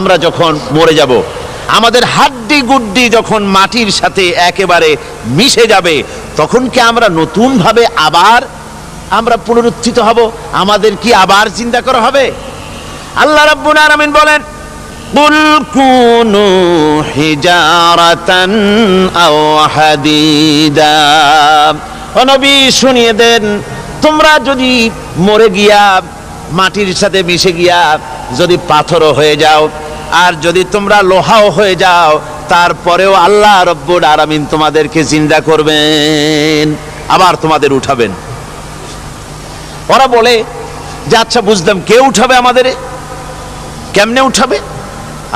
আমরা যখন মরে যাব, আমাদের হাড্ডি গুড্ডি যখন মাটির সাথে একেবারে মিশে যাবে, তখন কি আমরা নতুন ভাবে আবার আমরা পুনরুত্থিত হব? আমাদের কি আবার চিন্তা করা হবে? আল্লাহ রাব্বুল আলামিন বলেন, কুল কুনু হিজারাতান আও হাদিদা। ও নবী, শুনিয়ে দেন, তোমরা যদি মরে গিয়া মাটির সাথে মিশে গিয়া যদি পাথরও হয়ে যাও, আর যদি তোমরা লোহাও হয়ে যাও, তারপরেও আল্লাহ রব্বুল আলামিন তোমাদেরকে জিন্দা করবেন, আবার তোমাদের উঠাবেন। ওরা বলে যে আচ্ছা বুঝলাম, কে উঠাবে আমাদের, কেমনে উঠাবে?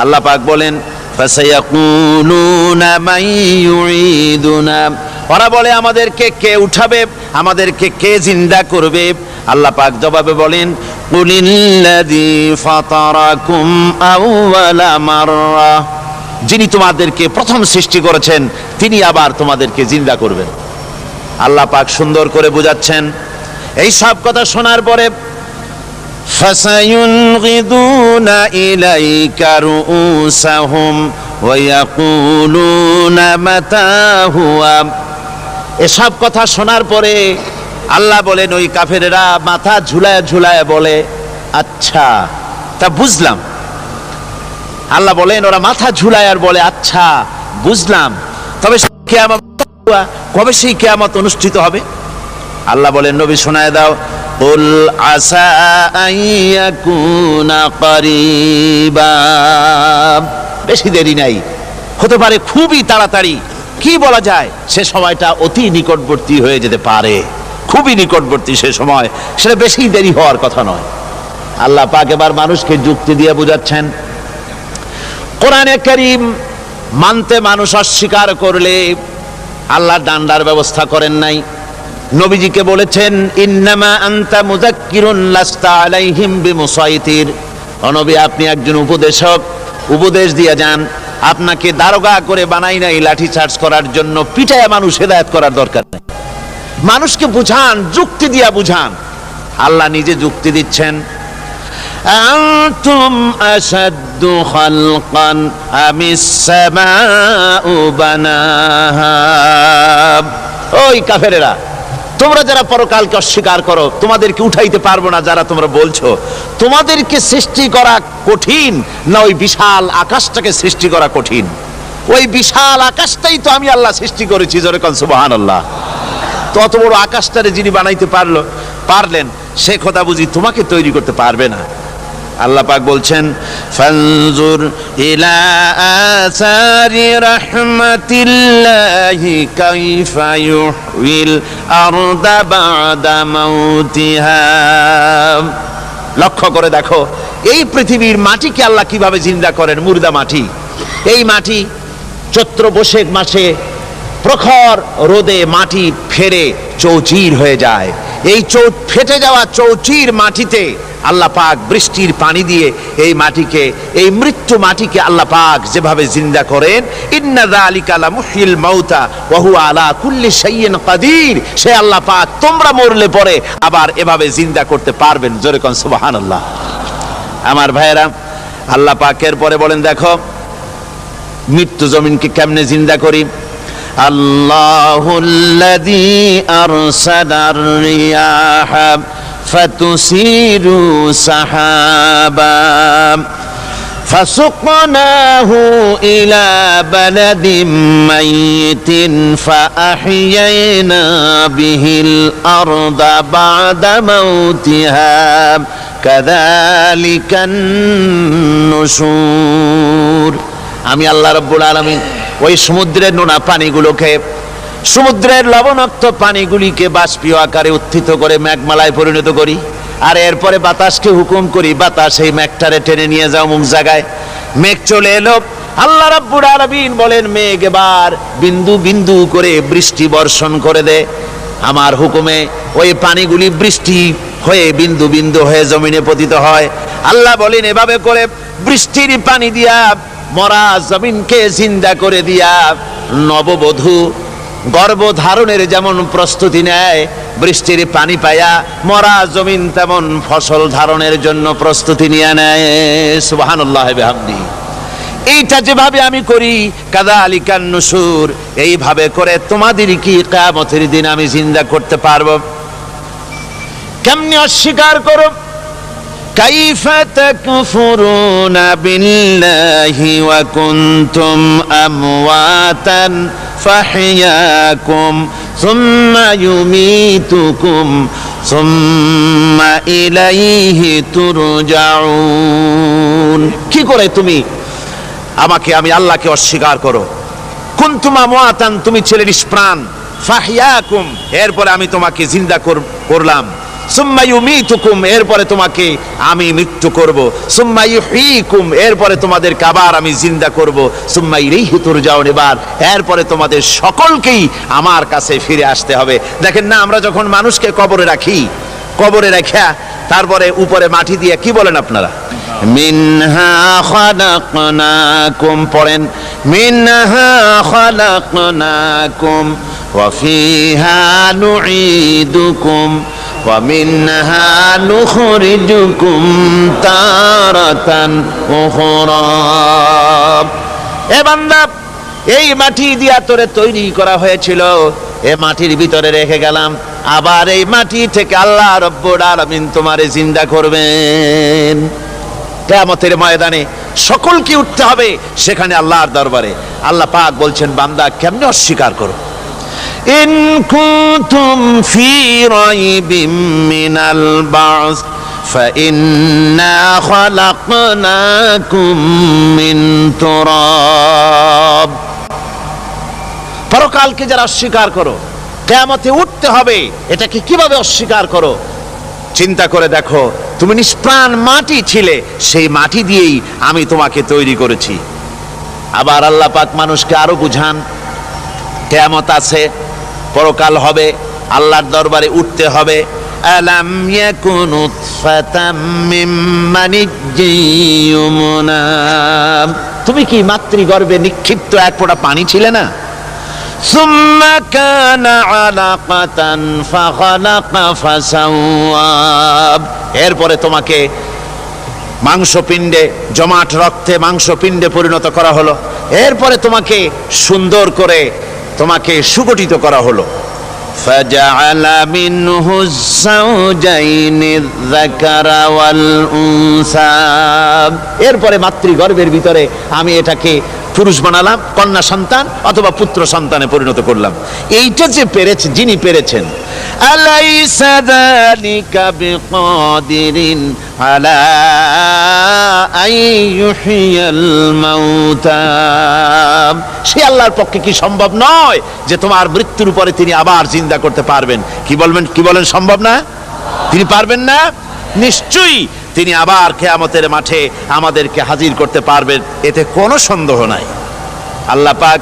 আল্লাহ পাক বলেন, ফাসায়াকুলুনা মান ইউঈদুনা। ওরা বলে আমাদেরকে কে উঠাবে, আমাদেরকে কে জিন্দা করবে? আল্লাহ পাক জবাবে বলেন, কুলিল্লাযী ফাতারাকুম আউওয়ালা মাররা। যিনি তোমাদেরকে প্রথম সৃষ্টি করেছেন তিনি আবার তোমাদেরকে জিন্দা করবেন। আল্লাহ পাক সুন্দর করে বোঝাচ্ছেন। এই সব কথা শোনার পরে ফাসায়ুনগিদুনা ইলাইকা রুউসাহুম ওয়া ইয়াকুলুনা মাতা হুয়া। এসব কথা শোনার পরে আল্লাহ বলেন, ওই কাফেরেরা মাথা ঝুলায় ঝুলায় বলে, আচ্ছা তা বুঝলাম। আল্লাহ বলেন, ওরা মাথা ঝুলায় আর বলে, আচ্ছা বুঝলাম, তবে কিয়ামত কবে সেই কিয়ামত অনুষ্ঠিত হবে? আল্লাহ বলেন, নবী শোনায় দাও, কুল আসা আইয়াকুনা করিবা। বেশি দেরি নাই, হতে পারে খুবই তাড়াতাড়ি। কি বলা যায়, সে সময়টা অতি নিকটবর্তী হয়ে যেতে পারে, খুবই নিকটবর্তী সে সময়, সেটা বেশি দেরি হওয়ার কথা নয়। আল্লাহ পাক এবার মানুষকে যুক্তি দিয়ে বোঝাচ্ছেন। কোরআনে কারীম মানতে মানুষ অস্বীকার করলে আল্লাহ ডান্ডার ব্যবস্থা করেন নাই। নবীজিকে বলেছেন, ইন্নামা আনতা মুযাক্কিরুন লাস্তা আলাইহিম বিমুসাইতির। ও নবী, আপনি একজন উপদেশক, উপদেশ দিয়ে যান। আপনাকে দারোগা করে বানাই নাই লাঠি চার্জ করার জন্য, পিটায় মানুষ হেদায়েত করার দরকার নেই। মানুষকে বুঝান, যুক্তি দিয়া বুঝান। আল্লাহ নিজে যুক্তি দিচ্ছেন, আনতুম আশাদ্দু খালকান আমিস সামাউ বানাহা। ওই কাফেরেরা, তোমরা যারা পরকালকে অস্বীকার করো, তোমাদেরকে উঠাইতে পারবো না যারা তোমরা বলছো, তোমাদেরকে সৃষ্টি করা কঠিন না ওই বিশাল আকাশটাকে সৃষ্টি করা কঠিন? ওই বিশাল আকাশটাই তো আমি আল্লাহ সৃষ্টি করেছি, জোরে কোন সুবহানাল্লাহ। তত বড় আকাশটারে যিনি বানাইতে পারলেন, সে খোদা বুঝি তোমাকে তৈরি করতে পারবে না? আল্লাহ পাক বলছেন, ফানজুর ইলা আসারি রাহমাতিল্লাহি কাইফা ইউহিল আরদা বাদা মাউতিহা। লক্ষ্য করে দেখো, এই পৃথিবীর মাটিকে আল্লাহ কিভাবে জিন্দা করেন, মুর্দা মাটি। এই মাটি চৈত্র বৈশাখ মাসে প্রখর রোদে মাটি ফেরে চৌচির হয়ে যায়। এই ফেটে যাওয়া চৌচির মাটিতে আল্লাহ পাক বৃষ্টির পানি দিয়ে এই মাটিকে, এই মৃত্যু মাটিকে আল্লাহ পাক যেভাবে জিন্দা করেন, ইন্না যালিকা লামুহিল মাউতা ওয়া হুয়া আলা কুল্লি শাইইন কাদির। সে আল্লাহ পাক তোমরা মরলে পরে আবার এভাবে জিন্দা করতে পারবেন, জোরে কোন সুবহানাল্লাহ। আমার ভাইয়েরা, আল্লাহ পাকের পরে বলেন, দেখো মৃত্যু জমিনকে কেমনে জিন্দা করি। আল্লাহুল্লাযী আরসালার রিয়াহা ফাতুসিরু সাহাবা ফাসুকনাহু ইলা বালাদিম মাইতিন ফাআহইয়ানা বিহিল আরদা বা'দা মাউতিহা কাযালিকান নুশুর। আমি আল্লাহ রাব্বুল আলামিন ওই সমুদ্রের নোনা পানিগুলোকে, সমুদ্রের লবণাক্ত পানিগুলিকে বাষ্পীয় আকারে উত্থিত করে মেঘমালায় পরিণত করি, আর এরপরে বাতাসকে হুকুম করি, বাতাস এই মেঘটারে টেনে নিয়ে যাও মুখ জায়গায়। মেঘ চলে এলো, আল্লাহ রাব্বুল আলামিন বলেন, মেঘ এবার বিন্দু বিন্দু করে বৃষ্টি বর্ষণ করে দে। আমার হুকুমে ওই পানিগুলি বৃষ্টি হয়ে বিন্দু বিন্দু হয়ে জমিনে পতিত হয়। আল্লাহ বলেন, এভাবে করে বৃষ্টির পানি দিয়া মরা জমিনকে জিন্দা করে দিয়া নববধূ গর্ভধারণের যেমন প্রস্তুতি নেয়, বৃষ্টির পানি পায়া মরা জমিন তেমন ফসল ধারণের জন্য প্রস্তুতি নিয়ে নেয়। সুবহানাল্লাহি ওয়া বিহামদিহি। এইটা যেভাবে আমি করি কাযালিকান নুশুর, এইভাবে করে তোমাদের কি কিয়ামতের দিন আমি জিন্দা করতে পারবো? কেমনে অস্বীকার করো? কাইফা তাকফুরুনা বিল্লাহি ওয়া কুনতুম আমওয়াতান ফাহইয়াকুম সুম্মা ইউমীতুকুম সুম্মা ইলাইহি তুরজাউন। কি করে তুমি আমি আল্লাহকে অস্বীকার করো? কুনতুম আমওয়াতান, তুমি ছিলে নিষ্প্রাণ, ফাহইয়াকুম, এরপরে আমি তোমাকে জিন্দা করলাম, সুম্মা ইউমীতুকুম, এরপরে তোমাকে আমি মৃত্যু করব, সুম্মা ইউহয়িকুম, এরপরে তোমাদেরকে আবার আমি জিন্দা করব, সুম্মা ইলাইহি তুরজাউন, এরপরে তোমাদের সকলকেই আমার কাছে ফিরে আসতে হবে। দেখেন না, আমরা যখন মানুষকে কবরে রাখি, কবরে রাখা তারপরে উপরে মাটি দিয়ে কি বলেন আপনারা? মিনহা খালাকনাকুম, পড়েন মিনহা খালাকনাকুম ওয়া ফিহা নুঈদুকুম ওয়া মিনহা নুখরিজুকুম তারাতান উখরা। এ বান্দা, এই মাটি দিয়া তোরে তৈরি করা হয়েছিল, এ মাটির ভিতরে রেখে গেলাম, আবার এই মাটি থেকে আল্লাহ রব্বুল আলামিন তোমারে জিন্দা করবেন। কিয়ামতের ময়দানে সকলকে উঠতে হবে সেখানে আল্লাহর দরবারে। আল্লাহ পাক বলছেন, বান্দা কেমনে অস্বীকার করো? ইন কুনতুম ফি রাইবিম মিনাল বাস ফাইন্না খালাকনাকুম মিন তুরাব। পরকালকে যারা অস্বীকার করো, কিয়ামতে উঠতে হবে, এটাকে কিভাবে অস্বীকার করো? চিন্তা করে দেখো, তুমি নিষ্প্রাণ মাটি ছিলে, সেই মাটি দিয়েই আমি তোমাকে তৈরি করেছি। আবার আল্লাহ পাক মানুষকে আরো বুঝান, কিয়ামত আছে, পরকাল হবে, আল্লাহর দরবারে উঠতে হবে। আলাম ইয়াকুন নুতফাতাম মিন মানিয়্যিন ইউমনা, তুমি কি মাতৃগর্ভে নিক্ষিপ্ত এক ফোঁটা পানি ছিলে না? সুম্মা কানা আলাকাতান ফাখালাকা ফাসাওয়া, এরপরে তোমাকে মাংসপিণ্ডে, জমাট রক্তে মাংসপিণ্ডে পরিণত করা হলো, এরপরে তোমাকে সুন্দর করে তোমাকে সুগঠিত করা হলো। ফাজআলা মিনহু যাওজাইনি যাকারা ওয়াল উনসা, এরপরে মাতৃগর্ভের ভিতরে আমি এটাকে পুরুষ বানালাম, কন্যা সন্তান অথবা পুত্র সন্তানে পরিণত করলাম। এইটা যে পেরেছে, যিনি পেরেছেন, আলাইসা যালিকা বিকাদিরিন আলা আইয়ুহিয়াল মাউতা, সে আল্লাহর পক্ষে কি সম্ভব নয় যে তোমার মৃত্যুর পরে তিনি আবার জিন্দা করতে পারবেন? কি বলেন সম্ভব না? তিনি পারবেন না? নিশ্চয়ই তিনি আবার কিয়ামতের মাঠে আমাদেরকে হাজির করতে পারবেন, এতে কোনো সন্দেহ নাই। আল্লাহ পাক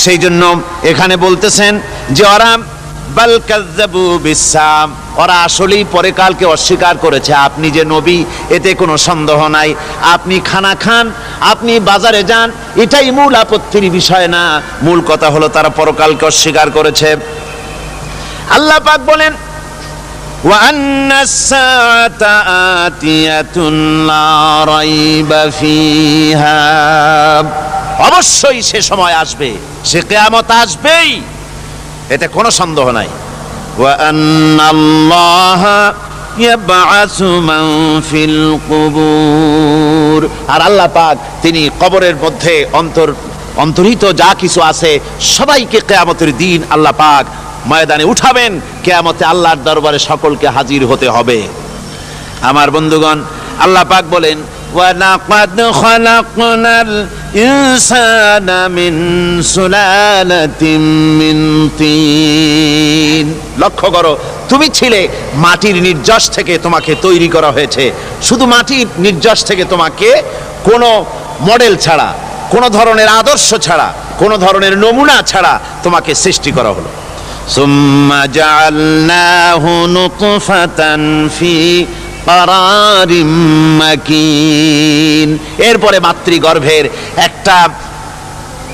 সেই জন্য এখানে বলতেছেন যে ওরা বাল কাযযাবু বিসাম, ওরা আসলেই পরকালকে অস্বীকার করেছে। আপনি যে নবী, এতে কোনো সন্দেহ নাই। আপনি খানা খান, আপনি বাজারে যান, এটাই মূল আপত্তির বিষয় না। মূল কথা হলো তারা পরকালকে অস্বীকার করেছে। আল্লাহ পাক বলেন, وأن الساعة آتية لا ريب فيها, অবশ্যই সে সময় আসবে, সে কিয়ামত আসবেই, এতে কোনো সন্দেহ নাই। وأن الله يبعث من في القبور, আর আল্লাহ পাক তিনি কবরের মধ্যে অন্তর্হিত যা কিছু আছে সবাইকে কিয়ামতের দিন আল্লাহ পাক ময়দানে উঠাবেন। কিয়ামতে আল্লাহর দরবারে সকলকে হাজির হতে হবে। আমার বন্ধুগণ, আল্লাহ পাক বলেন, ওয়ালাকাদ খালাকনাল ইনসানা মিন সুলালাতিন মিন তিন। লক্ষ্য করো, তুমি ছিলে মাটির নির্যাস থেকে তোমাকে তৈরি করা হয়েছে। শুধু মাটির নির্যাস থেকে তোমাকে কোনো মডেল ছাড়া, কোনো ধরনের আদর্শ ছাড়া, কোনো ধরনের নমুনা ছাড়া তোমাকে সৃষ্টি করা হলো। সুম্মা জাআলনাহু নুতফাতান ফি কারারিম মাকিন, এরপরে মাতৃগর্ভের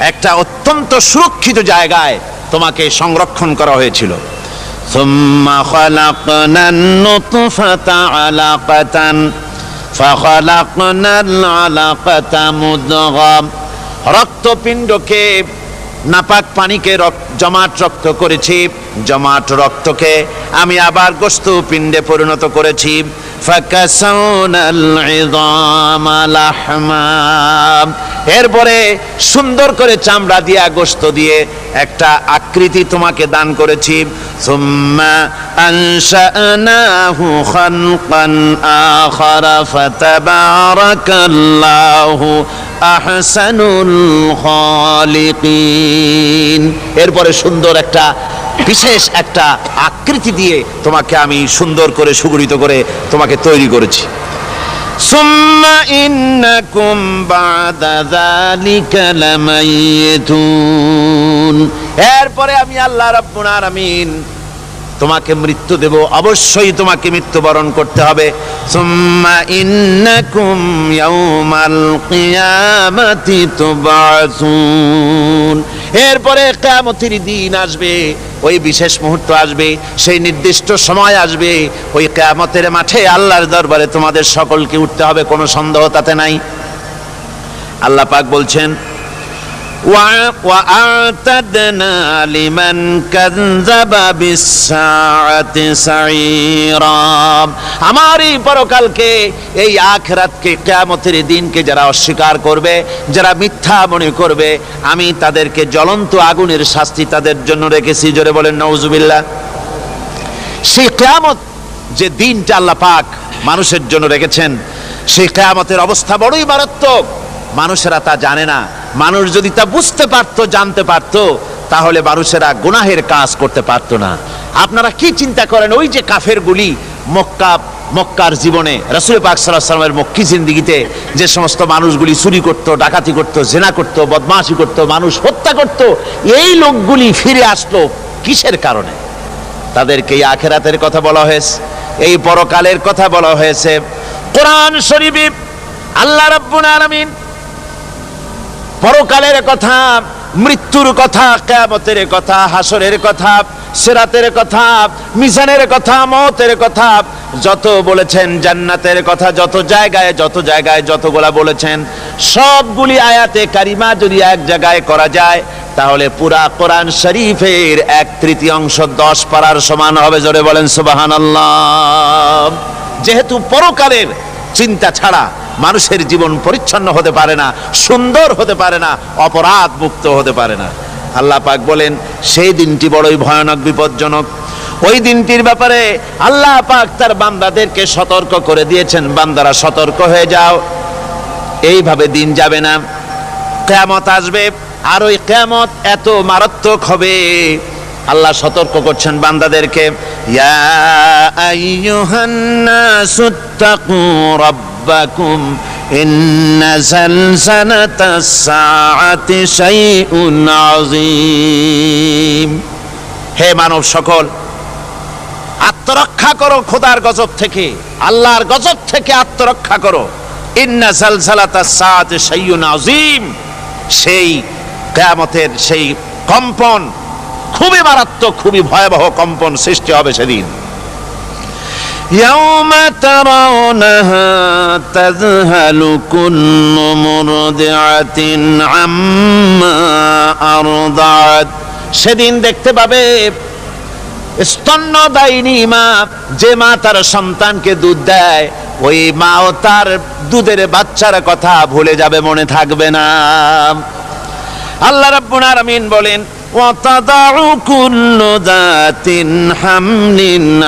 একটা অত্যন্ত সুরক্ষিত জায়গায় তোমাকে সংরক্ষণ করা হয়েছিল। সুম্মা খালাকনান নুতফাতা আলাকাতান ফাখালাকনাল আলাকাতা মুদগা, রক্তপিণ্ডকে নাপাক পানিকে জমাট রক্ত করেছি, জমাট রক্তকে আমি আবার গোশত পিণ্ডে পরিণত করেছি। ফাকাসাউনাল ইযামা লাহমা, এরপরে সুন্দর করে চামড়া দিয়া গোশত দিয়ে একটা আকৃতি তোমাকে দান করেছি। সুম্মা আনশানাহু খালকান আখারা ফাতাবারাকাল্লাহু আহসানুল খালিকিন, এরপরে সুন্দর একটা বিশেষ একটা আকৃতি দিয়ে তোমাকে আমি সুন্দর করে সুগঠিত করে তোমাকে তৈরি করেছি। সুম্মা ইন্নাকুম বাদা যালিকা লামাইতুন, এরপরে আমি আল্লাহ রাব্বুল আলামিন তোমাকে মৃত্যু দেব, অবশ্যই তোমাকে মৃত্যুবরণ করতে হবে। সুম্মা ইন্নাকুম ইয়াউমাল কিয়ামাতি তুবআসুন, এরপরে কিয়ামতের দিন আসবে, ওই বিশেষ মুহূর্ত আসবে, সেই নির্দিষ্ট সময় আসবে, ওই কিয়ামতের মাঠে আল্লাহর দরবারে তোমাদের সকলকে উঠতে হবে, কোনো সন্দেহ তাতে নাই। আল্লাহ পাক বলছেন وَأَعْتَدْنَا لِمَنْ كَذَّبَ بِالسَّاعَةِ سَعِيرًا, আমার এই পরকালকে, এই আখিরাতকে, কিয়ামতের দিনকে যারা অস্বীকার করবে, যারা মিথ্যা মনে করবে, আমি তাদেরকে জ্বলন্ত আগুনের শাস্তি তাদের জন্য রেখেছি। জোরে বলেন নাউজুবিল্লাহ। সেই কিয়ামত যে দিনটা আল্লাহ পাক মানুষের জন্য রেখেছেন, সেই কিয়ামতের অবস্থা বড়ই মারাত্মক, মানুষেরা তা জানে না। মানুষ যদি তা বুঝতে পারতো, জানতে পারতো, তাহলে মানুষেরা গুনাহের কাজ করতে পারতো না। আপনারা কি চিন্তা করেন, ওই যে কাফেরগুলি মক্কার জীবনে, রাসূল পাক সাল্লাল্লাহু আলাইহি ওয়াসাল্লামের মক্কি জিন্দেগিতে যে সমস্ত মানুষগুলি চুরি করত, ডাকাতি করত, জিনা করত, বদমাশি করত, মানুষ হত্যা করত, এই লোকগুলি ফিরে আসলো কিসের কারণে? তাদেরকে এই আখিরাতের কথা বলা হয়েছে, এই পরকালের কথা বলা হয়েছে। কোরআন শরীফে আল্লাহ রাব্বুল আলামিন পরকালের কথা, মৃত্যুর কথা, কিয়ামতের কথা, হাসরের কথা, সিরাতের কথা, মিজানের কথা, মওতের কথা যত বলেছেন, জান্নাতের কথা যত জায়গায় যতগুলা বলেছেন, সবগুলি আয়াতে কারিমা যদি এক জায়গায় করা যায়, তাহলে পুরা কোরআন শরীফের 1/3 10 পারার সমান হবে। জোরে বলেন সুবহানাল্লাহ। যেহেতু পরকালের চিন্তা ছাড়া মানুষের জীবন পরিচ্ছন্ন হতে পারে না, সুন্দর হতে পারে না, অপরাধ মুক্ত হতে পারে না। আল্লাহ পাক বলেন সেই দিনটি বড়ই ভয়ানক, বিপজ্জনক। ওই দিনটির ব্যাপারে আল্লাহ পাক তার বান্দাদেরকে সতর্ক করে দিয়েছেন, বান্দারা সতর্ক হয়ে যাও, এইভাবে দিন যাবে না, কিয়ামত আসবে, আর ওই কিয়ামত এত মারাত্মক হবে। আল্লাহ সতর্ক করছেন বান্দাদেরকে, ইয়া আইয়ুহান নাসুত্তাকু রাব্বাকুম ইন্না জালজালাতাস সাআতি শাইউন আযীম, হে মানব সকল, আত্মরক্ষা করো খোদার গজব থেকে, আল্লাহর গজব থেকে আত্মরক্ষা করো। ইন্না জালজালাতাস সাআতি শাইউন আযীম, সেই কিয়ামতের সেই কম্পন খুবই মারাত্মক, খুবই ভয়াবহ কম্পন সৃষ্টি হবে সেদিন। ইয়াউমা তারাউনাহা তাযহালু কুল্লু মুরদিআতিন আম্মা আরদাত, সেদিন দেখতে পাবে স্তন্যদায়িনী মা, যে মা তার সন্তানকে দুধ দেয়, ওই মাও তার দুধের বাচ্চার কথা ভুলে যাবে, মনে থাকবে না। আল্লাহ রাব্বুল আলামিন বলেন وَتَضَعُ كُلُّ ذَاتٍ حَمْلٍ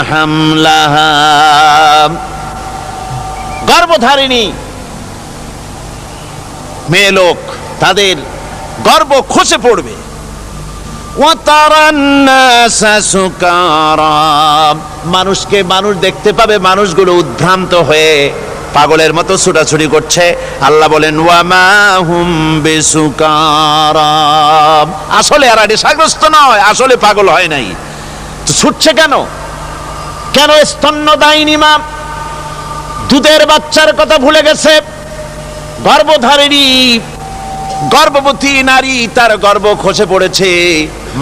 حَمْلَهَا, গর্ভধারিণী মেয়ে লোক তাদের গর্ভ খসে পড়বে। وَتَرَى النَّاسَ سُكَارَى, মানুষকে মানুষ দেখতে পাবে, মানুষগুলো উদ্ভ্রান্ত হয়ে পাগলের মতো ছুটাছুটি করছে। আল্লাহ বলেন ওয়ামা হুম বিসুকারা, আসলে এরা নেশাগ্রস্ত নয়, আসলে পাগল হয় নাই, তো ছুটছে কেন? কেন? স্তন্যদায়িনী মা দুধের বাচ্চার কথা ভুলে গেছে, গর্ভধারিণী গর্ভবতী নারী তার গর্ভ খসে পড়েছে,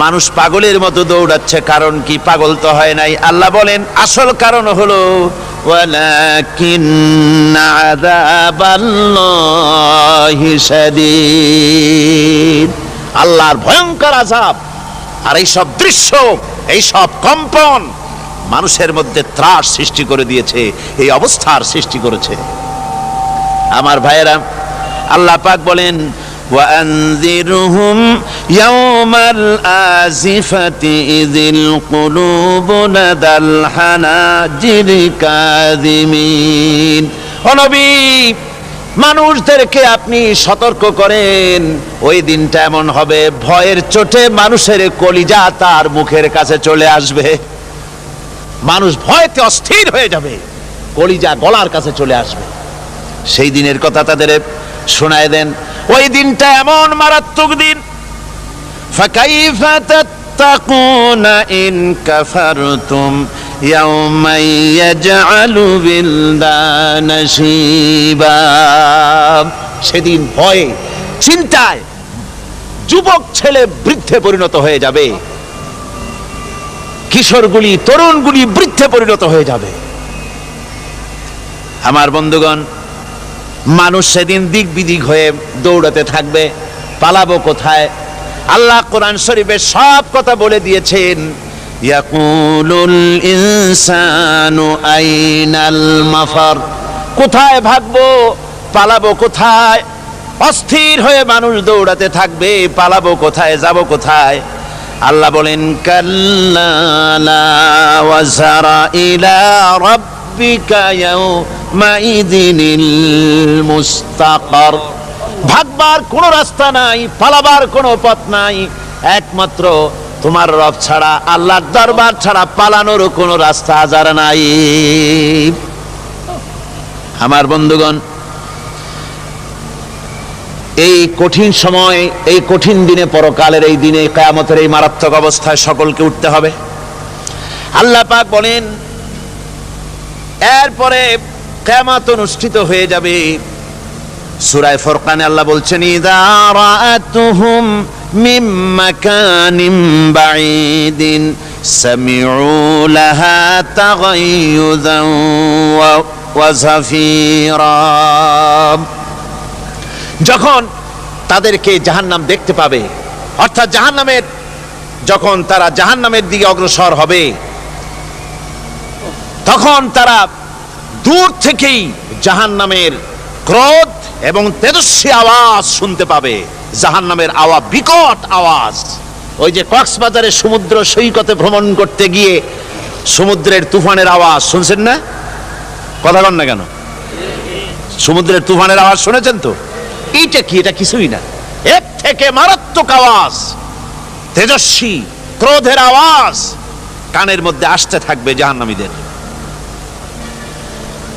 মানুষ পাগলের মতো দৌড়াচ্ছে। কারণ কি? পাগল তো হয় নাই। আল্লাহ বলেন আসল কারণ হলো ولكن عذاب الله شديد। আল্লাহর ভয়ঙ্কর আযাব আর এই সব দৃশ্য, এই সব কম্পন মানুষের মধ্যে ত্রাস সৃষ্টি করে দিয়েছে, এই অবস্থার সৃষ্টি করেছে। আমার ভাইয়েরা, আল্লাহ পাক বলেন وأنذرهم يوم الآزفة إذ القلوب لدى الحناجر كاظمين। ও নবী, মানুষদেরকে আপনি সতর্ক করেন, ওই দিনটা এমন হবে ভয়ের চোটে মানুষের কলিজা তার মুখের কাছে চলে আসবে। মানুষ ভয়তে অস্থির হয়ে যাবে, কলিজা গলার কাছে চলে আসবে। সেই দিনের কথা তাদের শোনায় দেন। ওই দিনটা এমন মারাত্মক দিন। ফাকাইফা তাত্তাকুনা ইন কাফারতুম ইয়াওমা ইয়াজআলু বিলদানা শিবা। সেদিন ভয়ে চিন্তায় যুবক ছেলে বৃদ্ধে পরিণত হয়ে যাবে, কিশোরগুলি তরুণগুলি বৃদ্ধে পরিণত হয়ে যাবে। আমার বন্ধুগণ, মানুষ সেদিন দিক বিদিক হয়ে দৌড়াতে থাকবে, পালাবো কোথায়? আল্লাহ কোরআন শরীফে সব কথা বলে দিয়েছেন। ইয়াকুলুল ইনসানু আইনাল মাফার, কোথায় ভাগবো, পালাবো কোথায়? অস্থির হয়ে মানুষ দৌড়াতে থাকবে, পালাবো কোথায়, যাব কোথায়? আল্লাহ বলেন কাল্লা লা ওয়াজারা ইলা রাব্বিকা ইয়াউমাইযিনিল মুস্তাকার। ভাগবার কোনো রাস্তা নাই, পালাবার কোনো পথ নাই, একমাত্র তোমার রব ছাড়া, আল্লাহর দরবার ছাড়া পালানোর কোনো রাস্তা আজার নাই। আমার বন্ধুগণ, এই কঠিন সময়, এই কঠিন দিনে, পরকালের এই দিনে, কিয়ামতের এই মারাত্মক অবস্থায় সকলকে উঠতে হবে। আল্লাহ পাক বলেন এরপরে কিয়ামত অনুষ্ঠিত হয়ে যাবে। সূরা ফুরকানে আল্লাহ বলছেন ইযা রাআতুহুম মিন মাকানিন বাঈদিন সামিউ লাহা তাগায়ুযান ওয়া যাফীরা। যখন তাদেরকে জাহান্নাম দেখতে পাবে, অর্থাৎ জাহান্নামের, যখন তারা জাহান্নামের দিকে অগ্রসর হবে, তখন তারা দূর থেকেই জাহান্নামের ক্রোধ এবং তেজস্বী আওয়াজ শুনতে পাবে। জাহান্নামের আওয়াজ, বিকট আওয়াজ। ওই যে কক্সবাজারের সমুদ্র সৈকতে ভ্রমণ করতে গিয়ে সমুদ্রের তুফানের আওয়াজ শুনছেন না? কথা বলেন না কেন? সমুদ্রের তুফানের আওয়াজ শুনেছেন তো? এইটা কি? এটা কিছুই না, এর থেকে মারাত্মক আওয়াজ, তেজস্বী ক্রোধের আওয়াজ কানের মধ্যে আসতে থাকবে জাহান্নামীদের।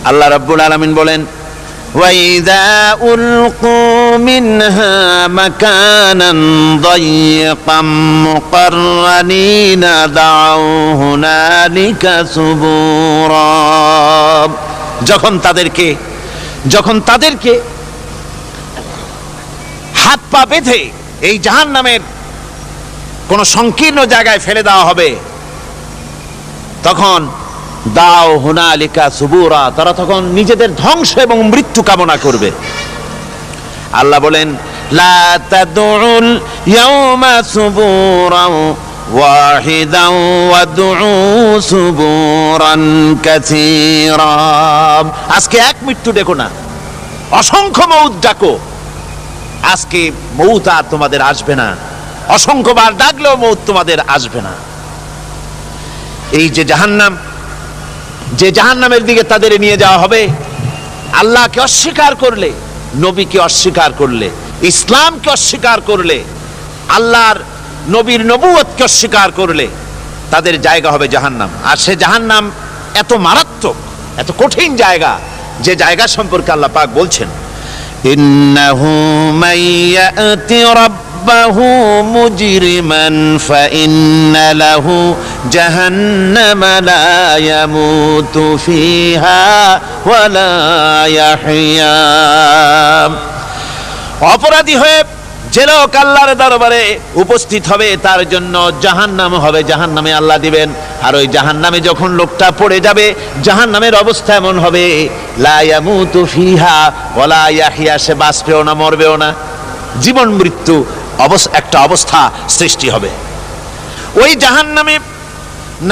আল্লাহ রাব্বুল আলামিন বলেন ওয়াইযা উলকু মিনহা মাকানান দায়্যিকাম মুকাররানিনা দাউ হুনালিকা সুবুরা। যখন তাদেরকে হাত পা বেঁধে এই জাহান্নামের কোন সংকীর্ণ জায়গায় ফেলে দেওয়া হবে, তখন দাও হুনালিকা সুবুরা, তারা তখন নিজেদের ধ্বংস এবং মৃত্যু কামনা করবে। আল্লাহ বলেন লা তাদউল ইয়াওমা সুবুরান ওয়াহিদান ওয়াদউ সুবুরান কাসীরা। আজকে এক মৃত্যু ডেকো না, অসংখ্য মউত ডাকো। আজকে মউত আর তোমাদের আসবে না, অসংখ্যবার ডাকলেও মউত তোমাদের আসবে না। এই যে জাহান্নাম, যে জাহান্নামের দিকে তাদের নিয়ে যাওয়া হবে, আল্লাহকে অস্বীকার করলে, নবীকে অস্বীকার করলে, ইসলামকে অস্বীকার করলে, আল্লাহর নবীর নবুয়তকে অস্বীকার করলে তাদের জায়গা হবে জাহান্নাম। আর সে জাহান্নাম এত মারাত্মক, এত কঠিন জায়গা, যে জায়গা সম্পর্কে আল্লাহ পাক বলছেন ইন্নাহু মাইয়াতি রাব্বাহু মুজরিমান ফাইন্না লাহু জাহান্নামা লা ইয়ামুতু ফিহা ওয়া লা ইয়াহইয়া। অপরাধী হয়ে যে লোক আল্লাহর দরবারে উপস্থিত হবে তার জন্য জাহান্নাম হবে, জাহান্নামে আল্লাহ দিবেন। আর ওই জাহান্নামে যখন লোকটা পড়ে যাবে, জাহান্নামের অবস্থা এমন হবে, লা ইয়ামুতু ফিহা ওয়ালা ইয়াহইয়া, সে বাঁচবেও না মরবেও না, জীবন মৃত্যু একটা অবস্থা সৃষ্টি হবে। ওই জাহান্নামে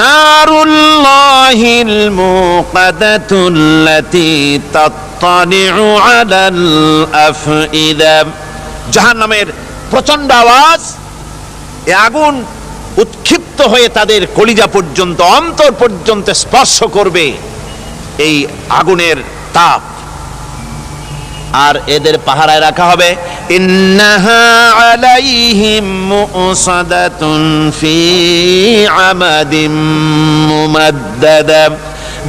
নারুল্লাহিল মুকাদাতুল্লাতী তাত্তালিউ আলাল আফইদা, জাহান্নামের প্রচন্ড আওয়াজ, এই আগুন উৎক্ষিপ্ত হয়ে তাদের কলিজা পর্যন্ত, অন্তর পর্যন্ত স্পর্শ করবে এই আগুনের তাপ। আর এদের পাহারায় রাখা হবে, ইন্নাহা আলাইহিম মুসাদাতুন ফি আমাদিম মুমাদ্দাদা,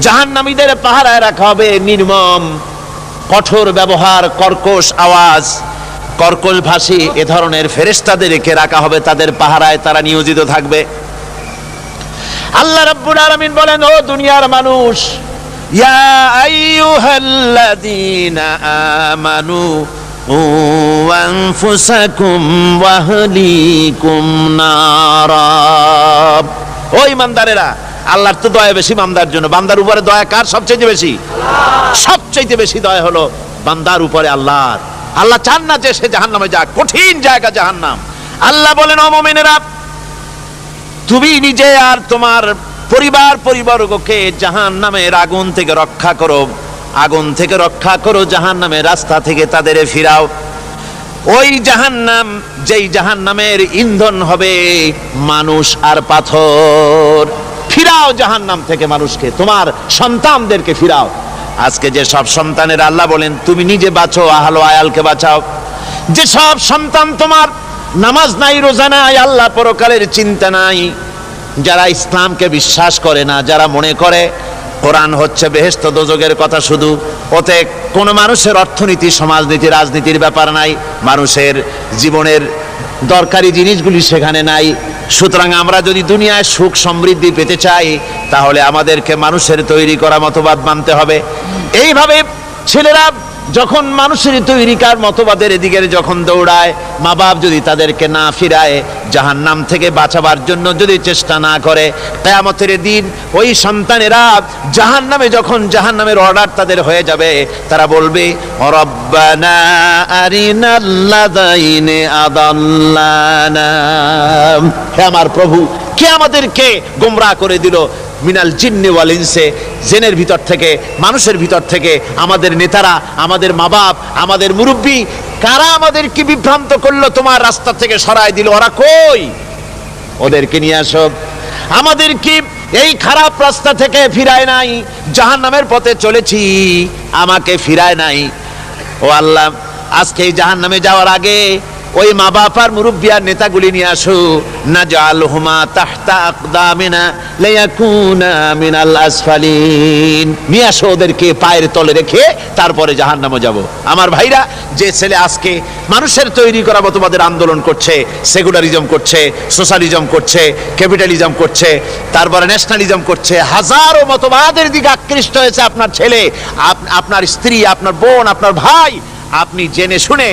জাহান্নামীদের পাহারায় রাখা হবে নির্মম কঠোর ব্যবহার, কর্কশ আওয়াজ, কর্কশ ভাষী এ ধরনের ফেরেশতাদেরকে রাখা হবে তাদের পাহারায়, তারা নিয়োজিত থাকবে। আল্লাহ রাব্বুল আলামিন বলেন, ও দুনিয়ার মানুষ, ইয়া আইয়ুহাল্লাযীনা আমানু আনফুসাকুম ওয়া আহলিকুম নারা, ও ঈমানদারেরা, আল্লাহর তো দয়া বেশি বান্দার জন্য। বান্দার উপরে দয়া কার সবচেয়ে বেশি? সবচেয়ে বেশি দয়া হলো বান্দার উপরে আল্লাহর। আল্লাহ চান না যে সে জাহান্নামে যাক, কঠিন জায়গা জাহান্নাম। আল্লাহ বলেন, ও মুমিনেরা, তুমি নিজে আর তোমার পরিবারবর্গকে জাহান্নামের আগুন থেকে রক্ষা করো, আগুন থেকে রক্ষা করো, জাহান্নামের রাস্তা থেকে তাদের ফিরাও। ওই জাহান্নাম, যেই জাহান্নামের ইন্ধন হবে মানুষ আর পাথর, ফিরাও জাহান্নাম থেকে মানুষকে, তোমার সন্তানদেরকে ফিরাও। আজকে যে সব সন্তানের আল্লাহ বলেন তুমি নিজে বাঁচো, আহলো আয়ালকে বাঁচাও। যে সব সন্তান তোমার নামাজ নাই, রোজা নাই, আল্লাহ পরকালের চিন্তা নাই, যারা ইসলামকে বিশ্বাস করে না, যারা মনে করে কোরআন হচ্ছে বেহেশত দোজখের কথা শুধু, ওতে কোনো মানুষের অর্থনীতি, সমাজনীতি, রাজনীতির ব্যাপার নাই, মানুষের জীবনের দরকারি জিনিসগুলি সেখানে নাই। সুতরাং আমরা যদি দুনিয়ায় সুখ সমৃদ্ধি পেতে চাই, তাহলে আমাদেরকে মানুষের তৈরি করা মতবাদ মানতে হবে। এইভাবে ছেলেরা যখন মানুষের তৈরিকার মতবাদের এদিকে যখন দৌড়ায়, মা বাপ যদি তাদেরকে না ফিরায়, জাহান্নাম থেকে বাঁচাবার জন্য যদি চেষ্টা না করে, কিয়ামতের দিন ওই সন্তানেরা জাহান্নামে, যখন জাহান্নামের অর্ডার তাদের হয়ে যাবে, তারা বলবে, রব্বানা আরিনাল্লাযাইনি আদাল্লানা, হে আমার প্রভু, কে আমাদেরকে গোমরাহ করে দিল, মিনাল জিন্নি ওয়াল ইনসে, জিনের ভিতর থেকে, মানুষের ভিতর থেকে, আমাদের নেতারা, আমাদের মা বাপ, আমাদের মুরব্বী, কারা আমাদেরকে বিভ্রান্ত করলো, তোমার রাস্তা থেকে সরায় দিল, ওরা কই? ওদেরকে নিয়ে আসো। আমাদেরকে এই খারাপ রাস্তা থেকে ফিরায় নাই, জাহান্নামের পথে চলেছি, আমাকে ফিরায় নাই। ও আল্লাহ, আজকে এই জাহান্নামে যাওয়ার আগে ওই মা বাপ আর মুরব্বী আর নেতাগুলি নিয়ে আসো, নাজআলহুমা তাহতা আকদামিনা লিয়াকুনা মিনাল আসফালিন, নিয়ে আসো ওদেরকে পায়ের তলে রেখে তারপরে জাহান্নামে যাব। আমার ভাইরা, যে ছেলে আজকে মানুষের তৈরি করা মতবাদের আন্দোলন করছে, সেকুলারিজম করছে, সোশ্যালিজম করছে, ক্যাপিটালিজম করছে, তারপরে ন্যাশনালিজম করছে, হাজারো মতবাদের দিকে আকৃষ্ট হয়েছে আপনার ছেলে, আপনার স্ত্রী, আপনার বোন, আপনার ভাই, আপনি জেনে শুনে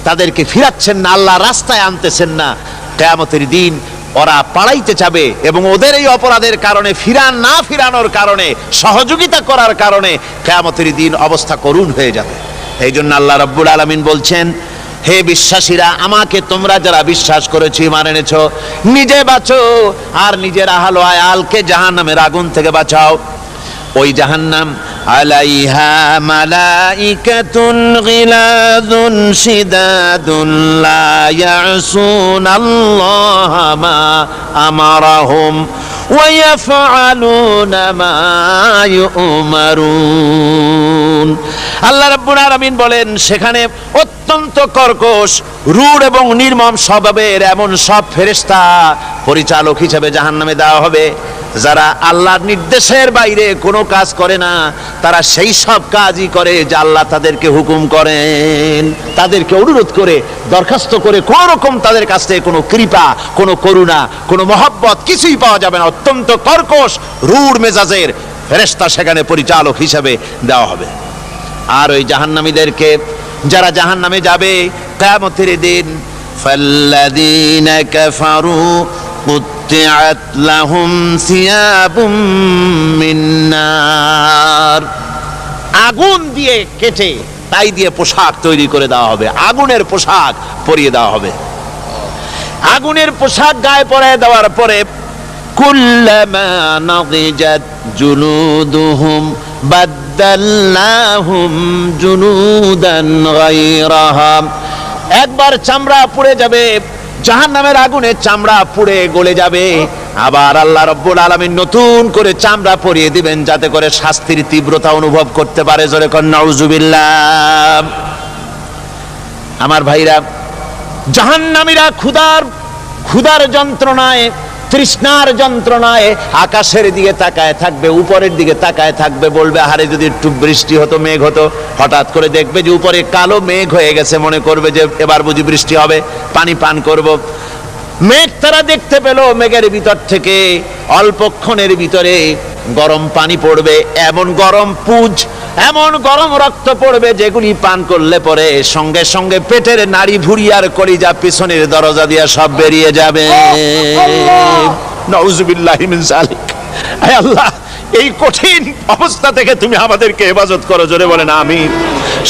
তাদেরকে ফিরাচ্ছেন না, আল্লাহ রাস্তায় আনতেছেন না। কিয়ামতের দিন ওরা পালাইতে যাবে এবং ওদের এই অপরাধের কারণে, না ফিরানোর কারণে, সহযোগিতা করার কারণে কিয়ামতের দিন অবস্থা করুণ হয়ে যাবে। এই জন্য আল্লাহ রাব্বুল আলামিন বলছেন, হে বিশ্বাসীরা, আমাকে তোমরা যারা বিশ্বাস করেছো, ঈমান এনেছো, নিজে বাঁচো আর নিজের আহলো আয়ালকে জাহান্নামের আগুন থেকে বাঁচাও। ওই জাহান্নাম আলাইহা মালাইকাতুন গিলাযুন শিদাদুন লা ইয়াসুনাল্লাহা মা আমারাহুম ওয়া ইয়াফআলুনা মা ইউমারুন। আল্লাহ রাব্বুল আলামিন বলেন, সেখানে অত্যন্ত কর্কশ, রূঢ় এবং নির্মম স্বভাবের এমন সব ফেরেশতা পরিচালক হিসেবে জাহান্নামে দেওয়া হবে, যারা আল্লাহর নির্দেশের বাইরে কোনো কাজ করে না, তারা সেই সব কাজই করে যা আল্লাহ তাদেরকে হুকুম করেন। তাদেরকে অনুরোধ করে, দরখাস্ত করে কোন রকম তাদের কাছ থেকে কোনো কৃপা, কোনো করুণা, কোনো মহব্বত কিছুই পাওয়া যাবে না। অত্যন্ত কর্কশ, রূঢ় মেজাজের ফেরেশতা সেখানে পরিচালক হিসেবে দেওয়া হবে। আর ওই জাহান্নামীদেরকে, যারা জাহান্নামে যাবে, কিয়ামতের দিন ফাল্লাযীনা কাফারু কুত্তিআত লাহুম সিয়াবুম মিন নার, আগুন দিয়ে কেটে তাই দিয়ে পোশাক তৈরি করে দেওয়া হবে, আগুনের পোশাক পরিয়ে দেওয়া হবে। আগুনের পোশাক গায়ে পরিয়ে দেওয়ার পরে কুল্লামা নাদিজাত জুলুদুহুম বাদদালনাহুম জুলুদান গায়রাহা, একবার চামড়া পুড়ে যাবে, জাহান্নামের আগুনে চামড়া পুড়ে গলে যাবে, আবার আল্লাহ রাব্বুল আলামিন নতুন করে চামড়া পরিয়ে দিবেন যাতে করে শাস্তির তীব্রতা অনুভব করতে পারে। জোরে কোন নাউজুবিল্লাহ। আমার ভাইরা, জাহান্নামীরা ক্ষুধার যন্ত্রণায়, তৃষ্ণার যন্ত্রণায় আকাশের দিকে তাকায় থাকবে, উপরের দিকে তাকায় থাকবে, বলবে আরে যদি একটু বৃষ্টি হতো, মেঘ হতো। হঠাৎ করে দেখবে যে উপরে কালো মেঘ হয়ে গেছে, মনে করবে যে এবার বুঝি বৃষ্টি হবে, পানি পান করব। মেঘ তারা দেখতে পেল, মেঘের ভিতর থেকে অল্পক্ষণের ভিতরে গরম পানি পড়বে, এমন গরম পুঁজ, এমন গরম রক্ত পড়বে যেগুলি পান করলে পরে সঙ্গে সঙ্গে পেটের নাড়ি ভুঁড়ি আর কলিজা পিছনের দরজা দিয়ে সব বেরিয়ে যাবে। নাউজুবিল্লাহি মিন যালিক। হে আল্লাহ, এই কঠিন অবস্থা থেকে তুমি আমাদেরকে হেফাজত করো। জোরে বলেন আমিন।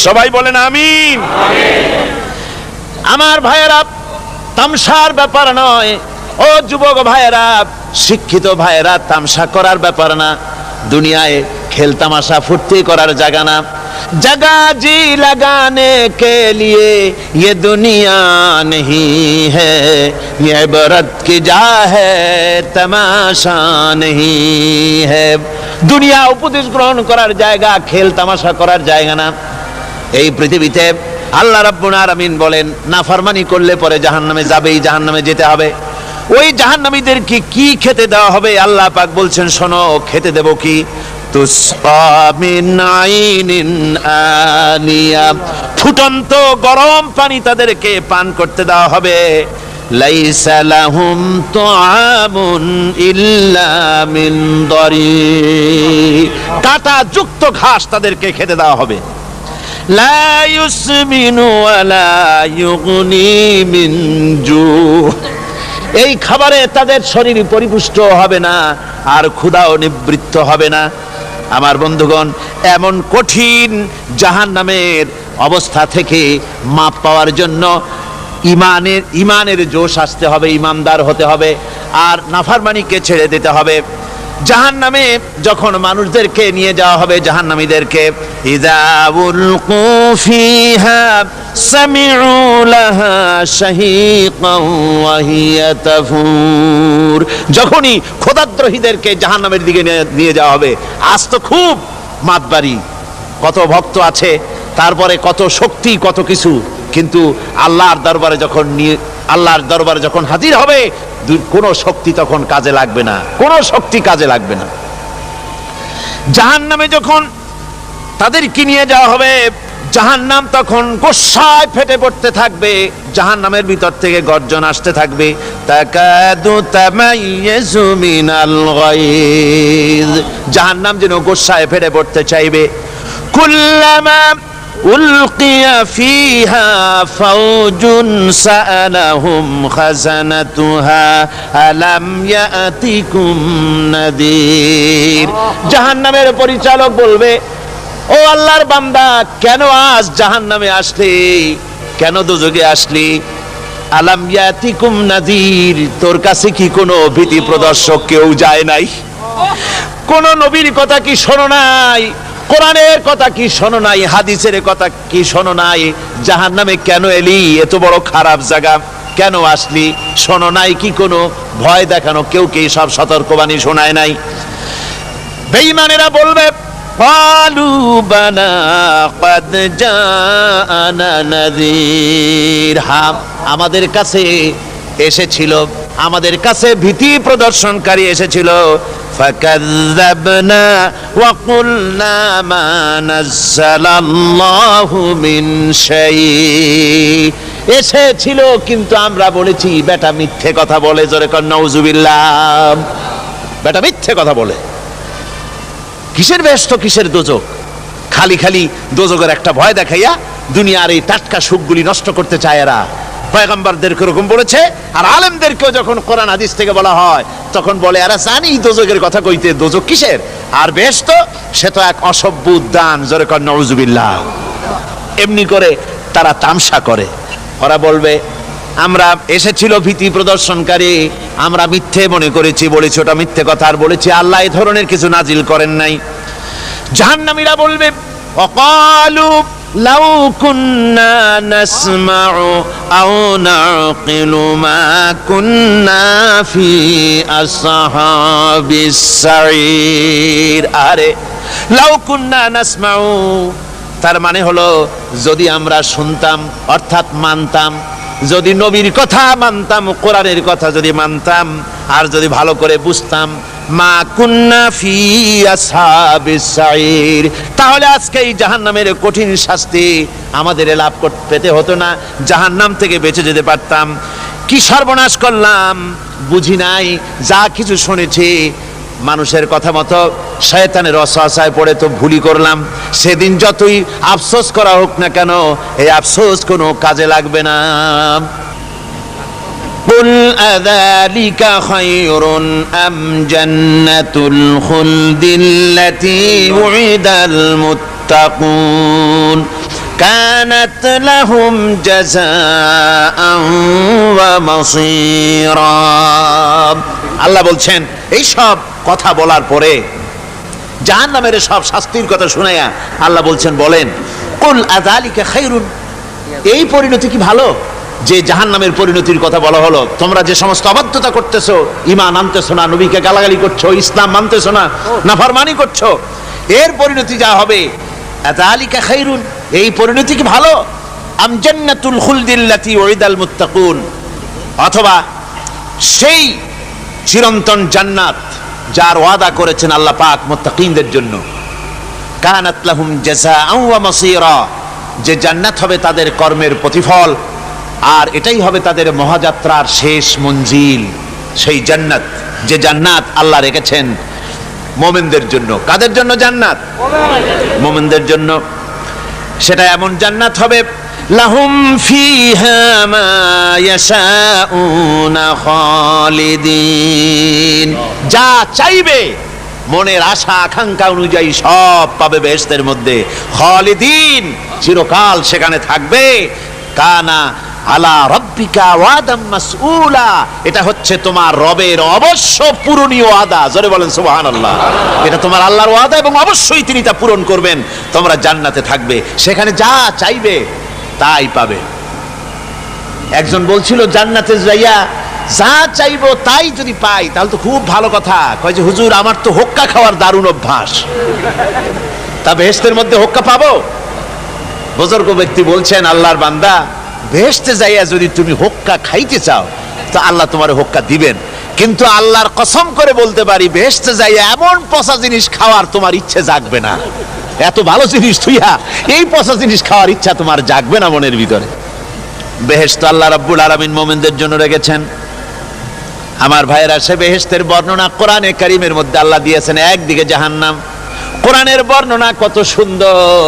সবাই বলেন আমিন। আমার ভাইয়েরা, তামসার ব্যাপার নয়। ও যুবক ভাইয়েরা, শিক্ষিত ভাইয়েরা, তামসা করার ব্যাপার না। দুনিয়ায় খেল তামাশা ফুর্তি করার জায়গা না। जगह जी लगाने के लिए ये दुनिया नहीं है, ये इबरत की जा है तमाशा नहीं है। দুনিয়া উপদেশ গ্রহণ করার জায়গা, খেল তামাশা করার জায়গা না। এই পৃথিবীতে আল্লাহ রাব্বুল আলামিন বলেন, নাফরমানি করলে পরে জাহান্নামে যাবেই, জাহান্নামে যেতে হবে। ওই জাহান্নামীদেরকে কি খেতে দেওয়া হবে? আল্লাহ পাক বলছেন, শোনো, খেতে দেব কি? তুসকা মিন আইনিন আনিয়া, ফুটন্ত গরম পানি তাদেরকে পান করতে দেওয়া হবে। লাইসা লাহুম তুআমুন ইল্লা মিন দারি, কাঁটা যুক্ত ঘাস তাদেরকে খেতে দেওয়া হবে। লা ইউসমিনু ওয়ালা ইউগনি মিন জু, এই খাবারে তাদের শরীর পরিপুষ্ট হবে না, আর ক্ষুধাও নিবৃত্ত হবে না। আমার বন্ধুগণ, এমন কঠিন জাহান্নামের অবস্থা থেকে মাপ পাওয়ার জন্য ইমানের জোশ আসতে হবে, ইমানদার হতে হবে, আর নাফরমানিকে ছেড়ে দিতে হবে। জাহান্নামে যখন মানুষদেরকে নিয়ে যাওয়া হবে, জাহান্নামীদেরকে, ইযা উলকু ফিহা সামিউ লাহা শাহীকান ওয়া হিয়া তাফুর, যখনই খোদাদ্রোহীদেরকে জাহান্নামের দিকে নিয়ে যাওয়া হবে, আজ তো খুব মাতবাড়ি, কত ভক্ত আছে, তারপরে কত শক্তি, কত কিছু, কিন্তু আল্লাহর দরবারে যখন হাজির হবে, কোন শক্তি তখন কাজে লাগবে না, কোন শক্তি কাজে লাগবে না। জাহান্নামে যখন তাদেরকে নিয়ে যাওয়া হবে, জাহান্নাম তখন গোসায় ফেটে পড়তে থাকবে, জাহান্নামের ভিতর থেকে গর্জন আসতে থাকবে, তাকাদু তামাইয়াজু মিনাল গায়জ, জাহান্নাম যেন গোসায় ফেটে পড়তে চাইবে। কুল্লামা উলকিয়া ফিহা ফাওজুন সাআলাহুম খাজানাতুহা আলাম ইয়াতিকুম নাদির, জাহান্নামের পরিচালক বলবে, ও আল্লাহর বান্দা, কেন আজ জাহান্নামে আসলি, কেন দোজখে আসলি? আলাম ইয়াতিকুম নাদির, তোর কাছে কি কোনো ভীতি প্রদর্শক কেউ যায় নাই? কোন নবীর কথা কি শোনো নাই? কোরআনের কথা কি শোনো নাই? হাদিসের কথা কি শোনো নাই? জাহান্নামে কেন এলি? এত বড় খারাপ জায়গা কেন আসলি? শোনো নাই কি কোনো ভয় দেখানো কেউ কি সব সতর্কবাণী শোনায় নাই? বেঈমানেরা বলবে, ক্বালু বালা ক্বাদ জাআনা নাযীর, হ্যাঁ, আমাদের কাছে এসেছিল, আমাদের কাছে ভীতি প্রদর্শনকারী এসেছিল। ফাকাযযাবনা ওয়া কুলনা মা নাযালাল্লাহু মিন শাই, এসেছিল কিন্তু আমরা বলেছি বেটা মিথ্যে কথা বলে। জোরে কর নাউজুবিল্লাহ। বেটা মিথ্যে কথা বলে। কিসের বেহেশত, কিসের দোজখ? খালি খালি দোজখের একটা ভয় দেখাইয়া দুনিয়ার এই টাটকা সুখগুলি নষ্ট করতে চায় এরা। পয়গম্বরদেরকে এরকম বলেছে, আর আলেমদেরকেও যখন কোরআন হাদিস থেকে বলা হয় তখন বলে এরা জানি দোজখের কথা কইতে, দোজখ কিসের, আর বেহেশত সে তো এক অসভ্য উদ্যান, জোরে কর নাউজুবিল্লাহ। এমনি করে তারা তামসা করে। ওরা বলবে আমরা এসেছিল ভীতি প্রদর্শনকারী, আমরা মিথ্যে মনে করেছি, বলেছি ওটা মিথ্যে কথা, আর বলেছি আল্লাহ এই ধরনের কিছু নাজিল করেন নাই। জাহান্নামীরা বলবে ওয়াকালু লাউ কুন্না নাসমাউ আও নাকিলু মা কুন্না ফি আসহাবিস সাঈর। আরে লাউ কুন্না নাসমাউ, তার মানে হলো যদি আমরা শুনতাম অর্থাৎ মানতাম, যদি নবীর কথা মানতাম, কোরআনের কথা যদি মানতাম, আর যদি ভালো করে বুঝতাম, মা কুন্না ফি আসহাবিস সাঈর, তাহলে আজকে এই জাহান্নামের কঠিন শাস্তি আমাদের লাভ পেতে হতো না, জাহান্নাম থেকে বেঁচে যেতে পারতাম। কি সর্বনাশ করলাম, বুঝি নাই, যা কিছু শুনেছি মানুষের কথা মতো শয়তানের ওয়াসওয়াসায় পড়ে তো ভুলই করলাম। সেদিন যতই আফসোস করা হোক না কেন, এই আফসোস কোনো কাজে লাগবে না। কুল আযালিকা খায়রুন আম জান্নাতুল খুলদিল্লাতী উইদাল মুত্তাকুন কানাত লাহুম জাযাআন ওয়া মাসীরা। আল্লাহ বলছেন এই সব কথা বলার পরে, জাহান্নামের সব শাস্তির কথা শুনাইয়া আল্লাহ বলছেন বলেন কুল আযালিকা খায়রুন, এই পরিণতি কি ভালো যে জাহান্নামের পরিণতির কথা বলা হলো? তোমরা যে সমস্ত অবাধ্যতা করতেছো, ঈমান আনতেছো না, নবীকে গালাগালি করছো, ইসলাম মানতেছো না, নাফরমানি করছো, এর পরিণতি যা হবে, আযালিকা খায়রুন, এই পরিণতি কি ভালো? আম জান্নাতুল খুলদিল্লাতী উইদাল মুত্তাকুন, অথবা সেই চিরন্তন জান্নাত যার ওয়াদা করেছেন আল্লাহ পাক মুত্তাকিনদের জন্য, কানাত লাহুম জাযাআন ওয়া মাসীরা, যে জান্নাত হবে তাদের কর্মের প্রতিফল, আর এটাই হবে তাদের মহাযাত্রার শেষ মঞ্জিল। সেই জান্নাত, যে জান্নাত আল্লাহ রেখেছেন মুমিনদের জন্য। কাদের জন্য জান্নাত? মুমিনদের জন্য। সেটা এমন জান্নাত হবে লাহুম ফিহা মা ইয়াশাউনা খালিদিন, যা চাইবে মনের আশা আকাঙ্ক্ষা অনুযায়ী সব পাবে বেহেশতের মধ্যে। খালিদিন, চিরকাল সেখানে থাকবে। কানা আলা রাব্বিকা ওয়াদাম মাসউলা, এটা হচ্ছে তোমার রবের অবশ্য পূরণীয় ওয়াদা। জোরে বলেন সুবহানাল্লাহ। এটা তোমার আল্লাহর ওয়াদা এবং অবশ্যই তিনি তা পূরণ করবেন। তোমরা জান্নাতে থাকবে, সেখানে যা চাইবে তাই পাবে। একজন বলছিল জান্নাতে যাইয়া যা চাইবো তাই যদি পাই তাহলে তো খুব ভালো কথা। কয় যে হুজুর আমার তো হোক্কা খাওয়ার দারুণ অভ্যাস, তা বেহেশতের মধ্যে হোক্কা পাবো? বুজুর্গ ব্যক্তি বলছেন আল্লাহর বান্দা, বেহেশতে যাইয়া যদি তুমি হোক্কা খাইতে চাও তো আল্লাহ তোমার হোক্কা দিবেন, কিন্তু আল্লাহর কসম করে বলতে পারি বেহেশতে যাইয়া এমন পচা জিনিস খাওয়ার তোমার ইচ্ছে জাগবে না। এত ভালো জিনিস তুইয়া এই পচা জিনিস খাওয়ার ইচ্ছা তোমার জাগবে না মনের ভিতরে। বেহেশত আল্লাহ রাব্বুল আলামিন মুমিনদের জন্য রেখেছেন। আমার ভাইয়েরা, সে বেহেশতের বর্ণনা কোরআনে কারীমের মধ্যে আল্লাহ দিয়েছেন। একদিকে জাহান্নাম, কোরআনের বর্ণনা কত সুন্দর।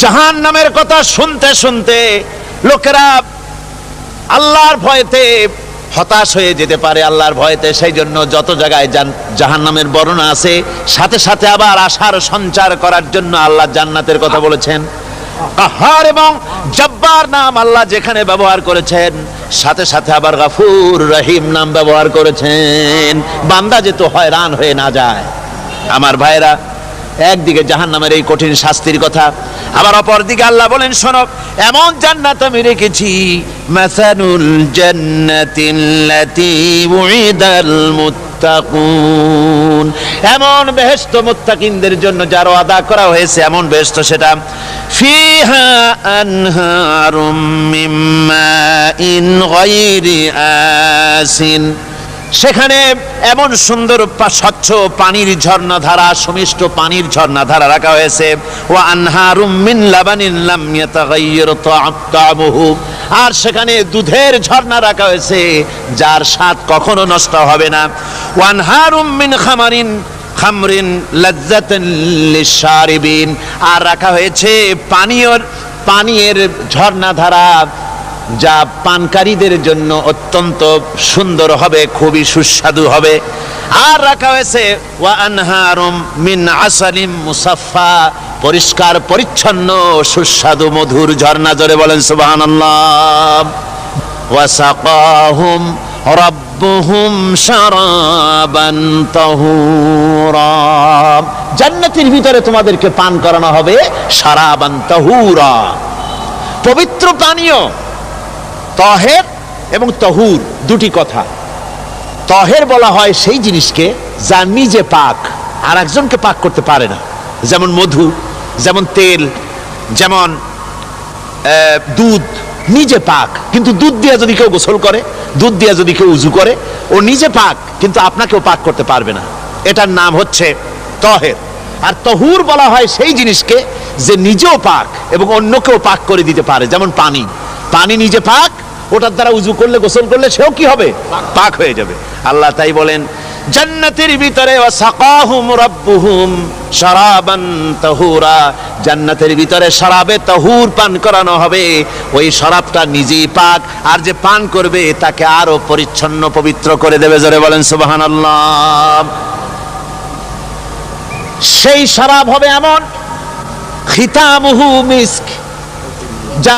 জাহান্নামের কথা শুনতে শুনতে লোকেরা আল্লাহর ভয়তে হতাশ হয়ে যেতে পারে, আল্লাহর ভয়তে। সেই জন্য যত জায়গায় জাহান্নামের বর্ণনা আছে, সাথে সাথে আবার আশার সঞ্চার করার জন্য আল্লাহ জান্নাতের কথা বলেছেন। কাহার এবং জব্বার নাম আল্লাহ যেখানে ব্যবহার করেছেন, সাথে সাথে আবার গফুর রহিম নাম ব্যবহার করেছেন, বান্দা যেন হয়রান হয়ে না যায়। আমার ভাইরা, একদিকে জাহান্নামের এই কঠিন শাস্তির কথা, আবার অপর দিকে আল্লাহ বলেন শোনো, এমন জান্নাত আমি রেখেছি, মাসানুল জান্নাতিল্লাতী উইদাল মুত্তাকুন, এমন বেহেশত মুত্তাকিনদের জন্য যার ওয়াদা করা হয়েছে, এমন বেহেশত সেটা। ফিহা আনহারুম মিন মাইন গায়রি আসিন, সেখানে এমন সুন্দর স্বচ্ছ পানির ঝর্ণাধারা, সুমিষ্ট পানির ঝর্ণাধারা রাখা হয়েছে। ওয়া আনহারুম মিন লাবানিন লাম ইয়াতাগায়্যার তা'আমুহু, আর সেখানে দুধের ঝর্ণা রাখা হয়েছে যার স্বাদ কখনো নষ্ট হবে না। ওয়া আনহারুম মিন খামরিন লাজ্জাতান লিশ-শারিবিন, আর রাখা হয়েছে পানীয়ের ঝর্ণাধারা, যা পানকারীদের জন্য অত্যন্ত সুন্দর হবে, খুবই সুস্বাদু হবে। আর রাখা হয়েছে ওয়া আনহারুম মিন আসালিম মুসাফফা, পরিষ্কার পরিচ্ছন্ন সুস্বাদু মধুর ঝর্ণা। জোরে বলেন সুবহানাল্লাহ। ওয়া সাকাহুম রাব্বুহুম শারাবান তাহুরা, জান্নাতের ভিতরে তোমাদেরকে পান করানো হবে শারাবান তাহুরা, পবিত্র পানীয়। তাহের এবং তাহুর দুটি কথা। তাহের বলা হয় সেই জিনিসকে যা নিজে পাক আর একজনকে পাক করতে পারে না, যেমন মধু, যেমন তেল, যেমন দুধ নিজে পাক, কিন্তু দুধ দিয়ে যদি কেউ গোসল করে, দুধ দিয়ে যদি কেউ উজু করে, ও নিজে পাক কিন্তু আপনাকেও পাক করতে পারবে না। এটার নাম হচ্ছে তাহের। আর তাহুর বলা হয় সেই জিনিসকে যে নিজেও পাক এবং অন্যকেও পাক করে দিতে পারে, যেমন পানি। পানি নিজে পাক, ওটার দ্বারা উজু করলে, গোসল করলে সেও কি হবে? পাক হয়ে যাবে। আল্লাহ তাই বলেন জান্নাতের ভিতরে ওয়া সাকাহুম রাব্বুহুম শারাবান তাহুরা, জান্নাতের ভিতরে শরাবে তাহুর পান করানো হবে। ওই শরাবটা নিজেই পাক, আর যে পান করবে তাকে আরো পরিচ্ছন্ন পবিত্র করে দেবে। জোরে বলেন সুবহানাল্লাহ। সেই শরাব হবে এমন খিতামুহু মিস্ক, যা